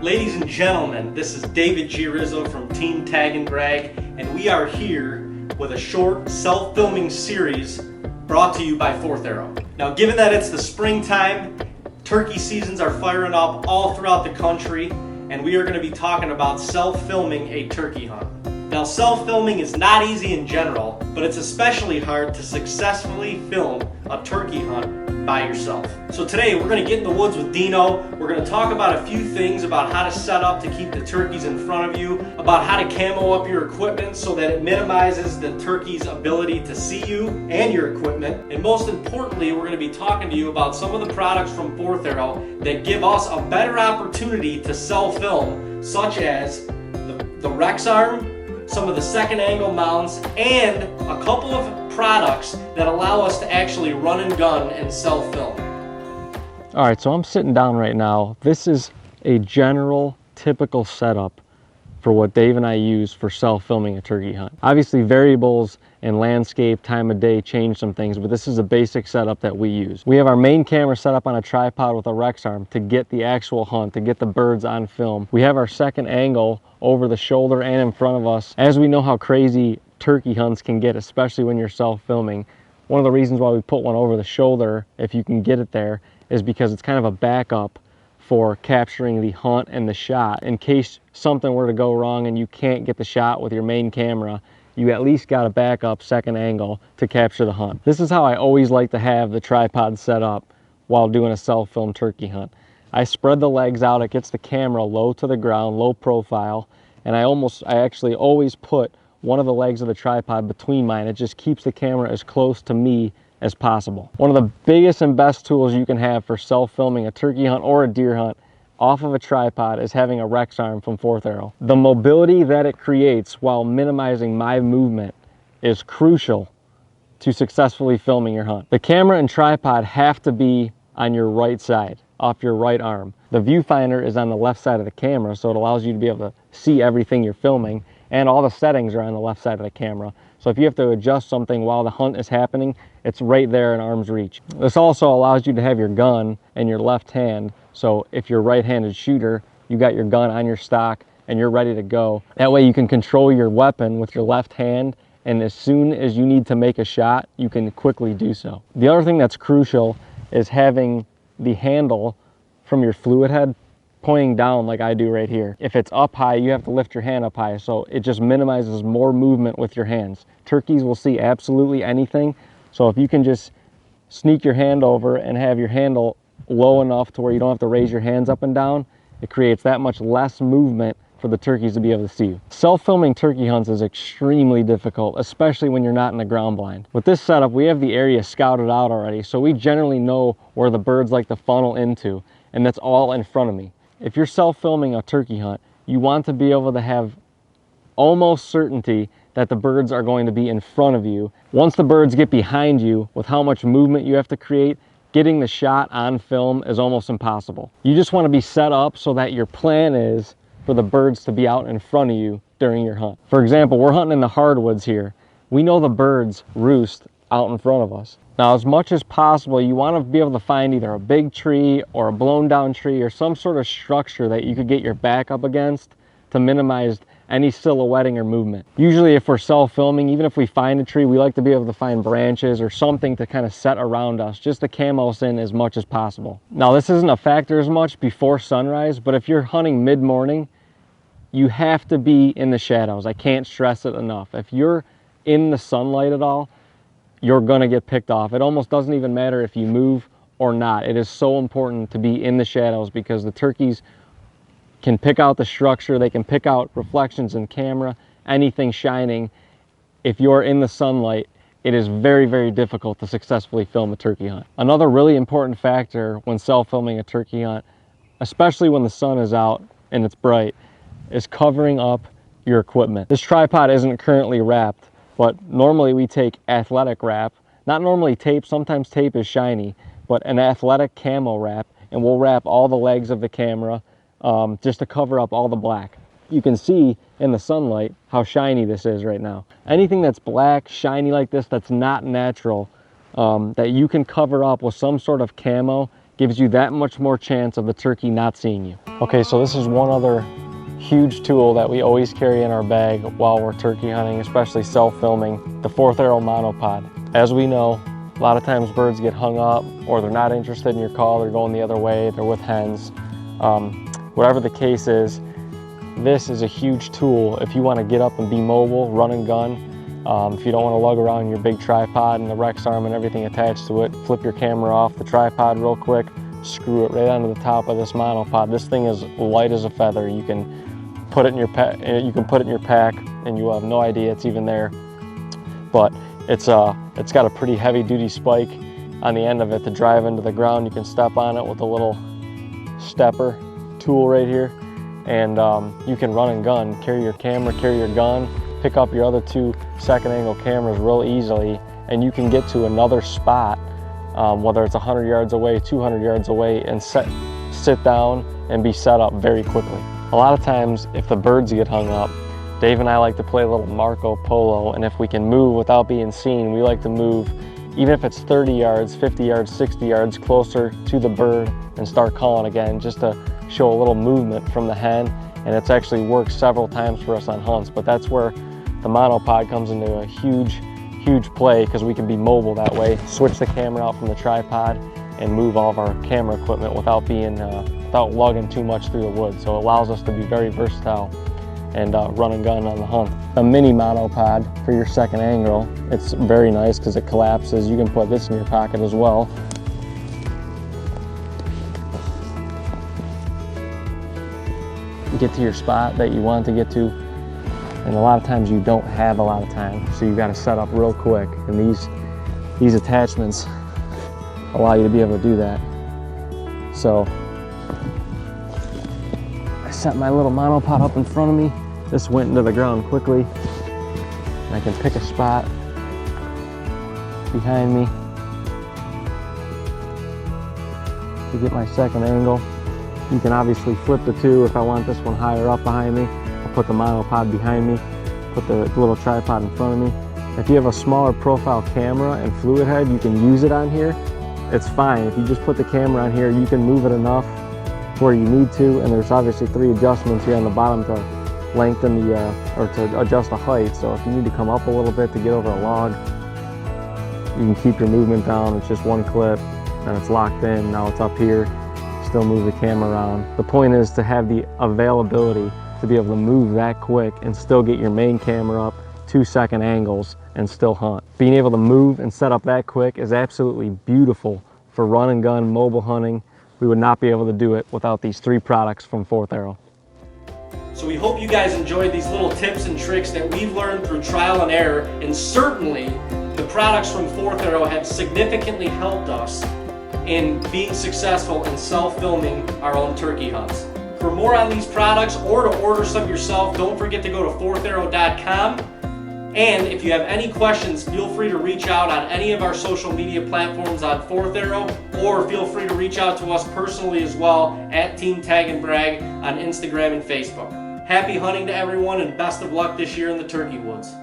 Ladies and gentlemen, this is David G. Rizzo from Team Tag and Drag, and we are here with a short self-filming series brought to you by 4th Arrow. Now, given that it's the springtime, turkey seasons are firing up all throughout the country, and we are going to be talking about self-filming a turkey hunt. Now, self-filming is not easy in general, but it's especially hard to successfully film a turkey hunt by yourself. So today we're going to get in the woods with Dino. We're going to talk about a few things about how to set up to keep the turkeys in front of you, about how to camo up your equipment so that it minimizes the turkey's ability to see you and your equipment. And most importantly, we're going to be talking to you about some of the products from 4th Arrow that give us a better opportunity to self-film, such as the Rex arm, some of the second angle mounts, and a couple of products that allow us to actually run and gun and self-film. All right, so I'm sitting down right now. This is a general, typical setup for what Dave and I use for self-filming a turkey hunt. Obviously, variables and landscape, time of day change some things, but this is a basic setup that we use. We have our main camera set up on a tripod with a Rex arm to get the actual hunt, to get the birds on film. We have our second angle over the shoulder and in front of us. As we know how crazy turkey hunts can get, especially when you're self-filming, one of the reasons why we put one over the shoulder, if you can get it there, is because it's kind of a backup for capturing the hunt and the shot. In case something were to go wrong and you can't get the shot with your main camera, you at least got a backup second angle to capture the hunt. This is how I always like to have the tripod set up while doing a self-film turkey hunt. I spread the legs out, it gets the camera low to the ground, low profile, and I actually always put one of the legs of the tripod between mine. It just keeps the camera as close to me as possible. One of the biggest and best tools you can have for self-filming a turkey hunt or a deer hunt off of a tripod is having a Rex arm from 4th Arrow. The mobility that it creates while minimizing my movement is crucial to successfully filming your hunt. The camera and tripod have to be on your right side, off your right arm. The viewfinder is on the left side of the camera, so it allows you to be able to see everything you're filming, and all the settings are on the left side of the camera. So if you have to adjust something while the hunt is happening, it's right there in arm's reach. This also allows you to have your gun in your left hand, so if you're a right-handed shooter, you got your gun on your stock and you're ready to go. That way you can control your weapon with your left hand, and as soon as you need to make a shot, you can quickly do so. The other thing that's crucial is having the handle from your fluid head pointing down like I do right here. If it's up high, you have to lift your hand up high, so it just minimizes more movement with your hands. Turkeys will see absolutely anything, so if you can just sneak your hand over and have your handle low enough to where you don't have to raise your hands up and down, it creates that much less movement for the turkeys to be able to see you. Self-filming turkey hunts is extremely difficult, especially when you're not in a ground blind. With this setup, we have the area scouted out already, so we generally know where the birds like to funnel into, and that's all in front of me. If you're self-filming a turkey hunt, you want to be able to have almost certainty that the birds are going to be in front of you. Once the birds get behind you, with how much movement you have to create, getting the shot on film is almost impossible. You just want to be set up so that your plan is for the birds to be out in front of you during your hunt. For example, we're hunting in the hardwoods here. We know the birds roost out in front of us. Now, as much as possible, you want to be able to find either a big tree or a blown down tree or some sort of structure that you could get your back up against to minimize any silhouetting or movement. Usually if we're self-filming, even if we find a tree, we like to be able to find branches or something to kind of set around us, just to camo us in as much as possible. Now, this isn't a factor as much before sunrise, but if you're hunting mid-morning, you have to be in the shadows. I can't stress it enough. If you're in the sunlight at all, you're gonna get picked off. It almost doesn't even matter if you move or not. It is so important to be in the shadows because the turkeys can pick out the structure, they can pick out reflections in camera, anything shining. If you're in the sunlight, it is very, very difficult to successfully film a turkey hunt. Another really important factor when self-filming a turkey hunt, especially when the sun is out and it's bright, is covering up your equipment. This tripod isn't currently wrapped, but normally we take athletic wrap, not normally tape, sometimes tape is shiny, but an athletic camo wrap, and we'll wrap all the legs of the camera just to cover up all the black. You can see in the sunlight how shiny this is right now. Anything that's black, shiny like this, that's not natural, that you can cover up with some sort of camo, gives you that much more chance of the turkey not seeing you. Okay, so this is one other huge tool that we always carry in our bag while we're turkey hunting, especially self-filming, the 4th Arrow Monopod. As we know, a lot of times birds get hung up, or they're not interested in your call, they're going the other way, they're with hens. Whatever the case is, this is a huge tool if you want to get up and be mobile, run and gun. If you don't want to lug around your big tripod and the Rex arm and everything attached to it, flip your camera off the tripod real quick, screw it right onto the top of this monopod. This thing is light as a feather. You can put it in your pack, and you will have no idea it's even there. But it's got a pretty heavy duty spike on the end of it to drive into the ground. You can step on it with a little stepper tool right here, and you can run and gun, carry your camera, carry your gun, pick up your other 2 second angle cameras real easily, and you can get to another spot, whether it's 100 yards away, 200 yards away, and sit down and be set up very quickly. A lot of times, if the birds get hung up, Dave and I like to play a little Marco Polo, and if we can move without being seen, we like to move, even if it's 30 yards, 50 yards, 60 yards closer to the bird and start calling again, just to show a little movement from the hen. And it's actually worked several times for us on hunts, but that's where the monopod comes into a huge play, because we can be mobile that way, switch the camera out from the tripod and move all of our camera equipment without lugging too much through the woods. So it allows us to be very versatile and run and gun on the hunt. A mini monopod for your second angle. It's very nice because it collapses. You can put this in your pocket as well. Get to your spot that you want to get to, and a lot of times you don't have a lot of time, so you got to set up real quick, and these attachments allow you to be able to do that. So I set my little monopod up in front of me. This went into the ground quickly, and I can pick a spot behind me to get my second angle. You can obviously flip the 2 if I want this one higher up behind me. I'll put the monopod behind me, put the little tripod in front of me. If you have a smaller profile camera and fluid head, you can use it on here. It's fine. If you just put the camera on here, you can move it enough where you need to, and there's obviously 3 adjustments here on the bottom to lengthen or to adjust the height. So if you need to come up a little bit to get over a log, you can keep your movement down. It's just 1 clip, and it's locked in. Now it's up here. Still move the camera around. The point is to have the availability to be able to move that quick and still get your main camera up, 2 second angles, and still hunt. Being able to move and set up that quick is absolutely beautiful for run and gun mobile hunting. We would not be able to do it without these 3 products from 4th Arrow. So we hope you guys enjoyed these little tips and tricks that we've learned through trial and error, and certainly the products from 4th Arrow have significantly helped us in being successful in self-filming our own turkey hunts. For more on these products, or to order some yourself, don't forget to go to 4tharrow.com. And if you have any questions, feel free to reach out on any of our social media platforms on 4th Arrow, or feel free to reach out to us personally as well at Team Tag and Brag on Instagram and Facebook. Happy hunting to everyone, and best of luck this year in the turkey woods.